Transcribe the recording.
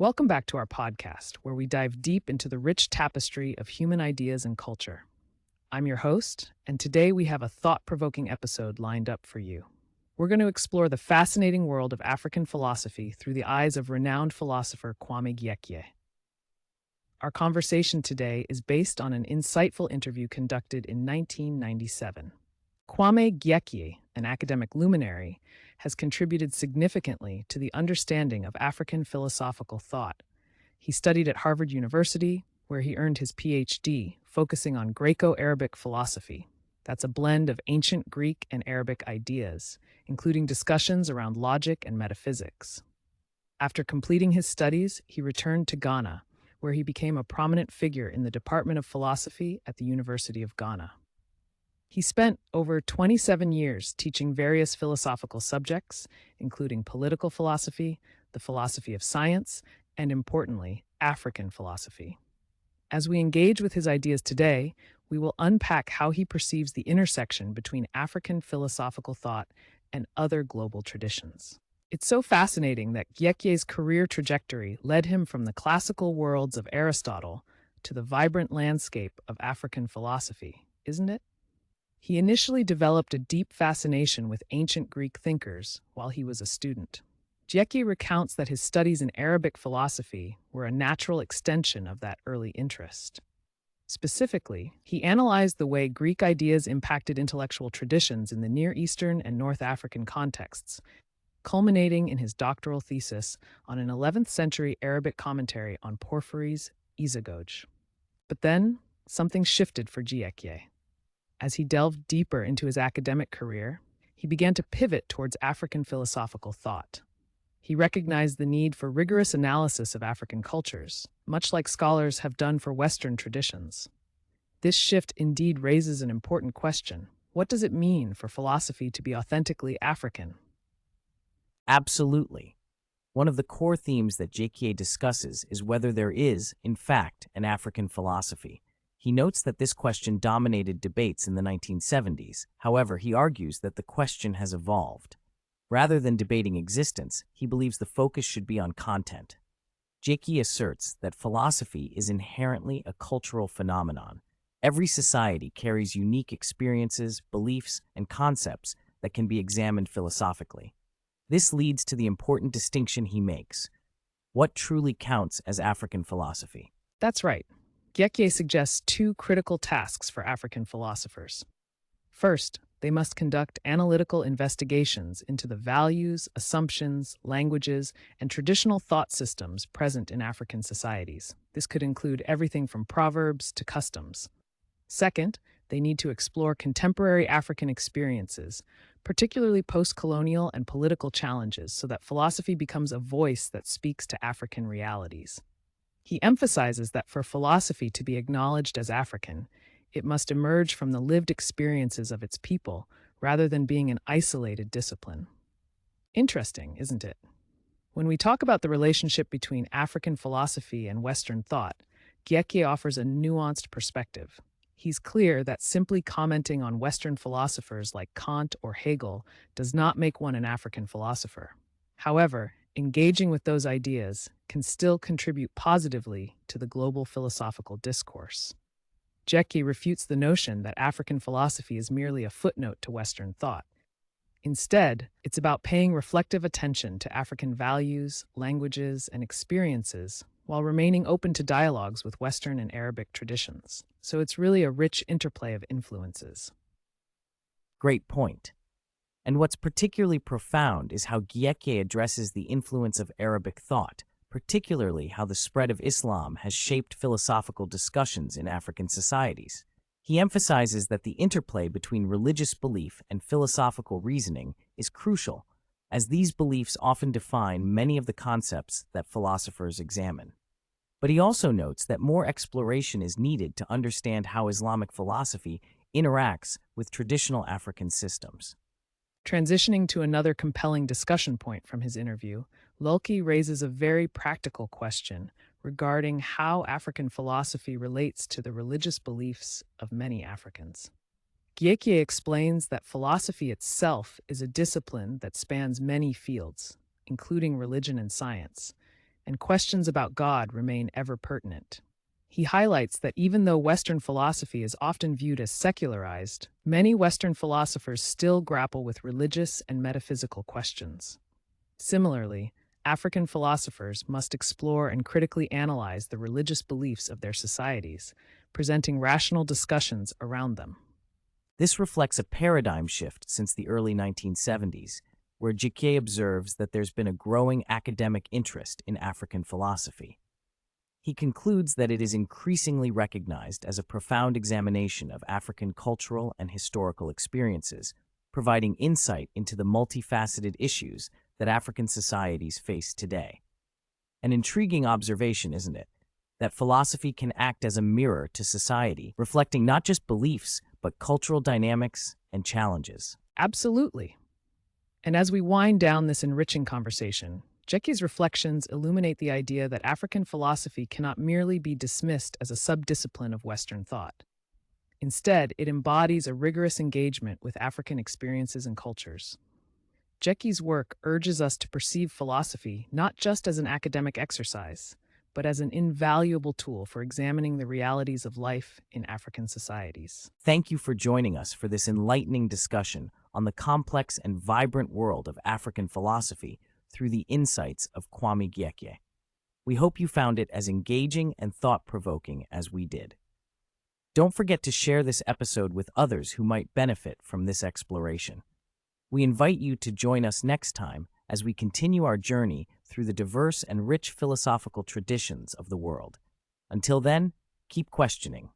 Welcome back to our podcast, where we dive deep into the rich tapestry of human ideas and culture. I'm your host, and today we have a thought-provoking episode lined up for you. We're going to explore the fascinating world of African philosophy through the eyes of renowned philosopher Kwame Gyekye. Our conversation today is based on an insightful interview conducted in 1997. Kwame Gyekye, an academic luminary, has contributed significantly to the understanding of African philosophical thought. He studied at Harvard University, where he earned his PhD, focusing on Graeco Arabic philosophy. That's a blend of ancient Greek and Arabic ideas, including discussions around logic and metaphysics. After completing his studies, he returned to Ghana, where he became a prominent figure in the Department of Philosophy at the University of Ghana. He spent over 27 years teaching various philosophical subjects, including political philosophy, the philosophy of science, and importantly, African philosophy. As we engage with his ideas today, we will unpack how he perceives the intersection between African philosophical thought and other global traditions. It's so fascinating that Gyekye's career trajectory led him from the classical worlds of Aristotle to the vibrant landscape of African philosophy, isn't it? He initially developed a deep fascination with ancient Greek thinkers while he was a student. Gyekye recounts that his studies in Arabic philosophy were a natural extension of that early interest. Specifically, he analyzed the way Greek ideas impacted intellectual traditions in the Near Eastern and North African contexts, culminating in his doctoral thesis on an 11th century Arabic commentary on Porphyry's Isagoge. But then, something shifted for Gyekye. As he delved deeper into his academic career, he began to pivot towards African philosophical thought. He recognized the need for rigorous analysis of African cultures, much like scholars have done for Western traditions. This shift indeed raises an important question. What does it mean for philosophy to be authentically African? Absolutely. One of the core themes that Gyekye discusses is whether there is, in fact, an African philosophy. He notes that this question dominated debates in the 1970s. However, he argues that the question has evolved. Rather than debating existence, he believes the focus should be on content. Gyekye asserts that philosophy is inherently a cultural phenomenon. Every society carries unique experiences, beliefs, and concepts that can be examined philosophically. This leads to the important distinction he makes. What truly counts as African philosophy? That's right. Gyekye suggests two critical tasks for African philosophers. First, they must conduct analytical investigations into the values, assumptions, languages, and traditional thought systems present in African societies. This could include everything from proverbs to customs. Second, they need to explore contemporary African experiences, particularly post-colonial and political challenges, so that philosophy becomes a voice that speaks to African realities. He emphasizes that for philosophy to be acknowledged as African, it must emerge from the lived experiences of its people rather than being an isolated discipline. Interesting, isn't it? When we talk about the relationship between African philosophy and Western thought, Gyekye offers a nuanced perspective. He's clear that simply commenting on Western philosophers like Kant or Hegel does not make one an African philosopher. However, engaging with those ideas can still contribute positively to the global philosophical discourse. Gyekye refutes the notion that African philosophy is merely a footnote to Western thought. Instead, it's about paying reflective attention to African values, languages, and experiences while remaining open to dialogues with Western and Arabic traditions. So it's really a rich interplay of influences. Great point. And what's particularly profound is how Gyekye addresses the influence of Arabic thought, particularly how the spread of Islam has shaped philosophical discussions in African societies. He emphasizes that the interplay between religious belief and philosophical reasoning is crucial, as these beliefs often define many of the concepts that philosophers examine. But he also notes that more exploration is needed to understand how Islamic philosophy interacts with traditional African systems. Transitioning to another compelling discussion point from his interview, Lölke raises a very practical question regarding how African philosophy relates to the religious beliefs of many Africans. Gyekye explains that philosophy itself is a discipline that spans many fields, including religion and science. and questions about God remain ever pertinent. He highlights that even though Western philosophy is often viewed as secularized, many Western philosophers still grapple with religious and metaphysical questions. Similarly, African philosophers must explore and critically analyze the religious beliefs of their societies, presenting rational discussions around them. This reflects a paradigm shift since the early 1970s, where Gyekye observes that there's been a growing academic interest in African philosophy. He concludes that it is increasingly recognized as a profound examination of African cultural and historical experiences, providing insight into the multifaceted issues that African societies face today. An intriguing observation, isn't it? That philosophy can act as a mirror to society, reflecting not just beliefs, but cultural dynamics and challenges. Absolutely. And as we wind down this enriching conversation, Gyekye's reflections illuminate the idea that African philosophy cannot merely be dismissed as a subdiscipline of Western thought. Instead, it embodies a rigorous engagement with African experiences and cultures. Gyekye's work urges us to perceive philosophy not just as an academic exercise, but as an invaluable tool for examining the realities of life in African societies. Thank you for joining us for this enlightening discussion on the complex and vibrant world of African philosophy through the insights of Kwame Gyekye. We hope you found it as engaging and thought-provoking as we did. Don't forget to share this episode with others who might benefit from this exploration. We invite you to join us next time as we continue our journey through the diverse and rich philosophical traditions of the world. Until then, keep questioning.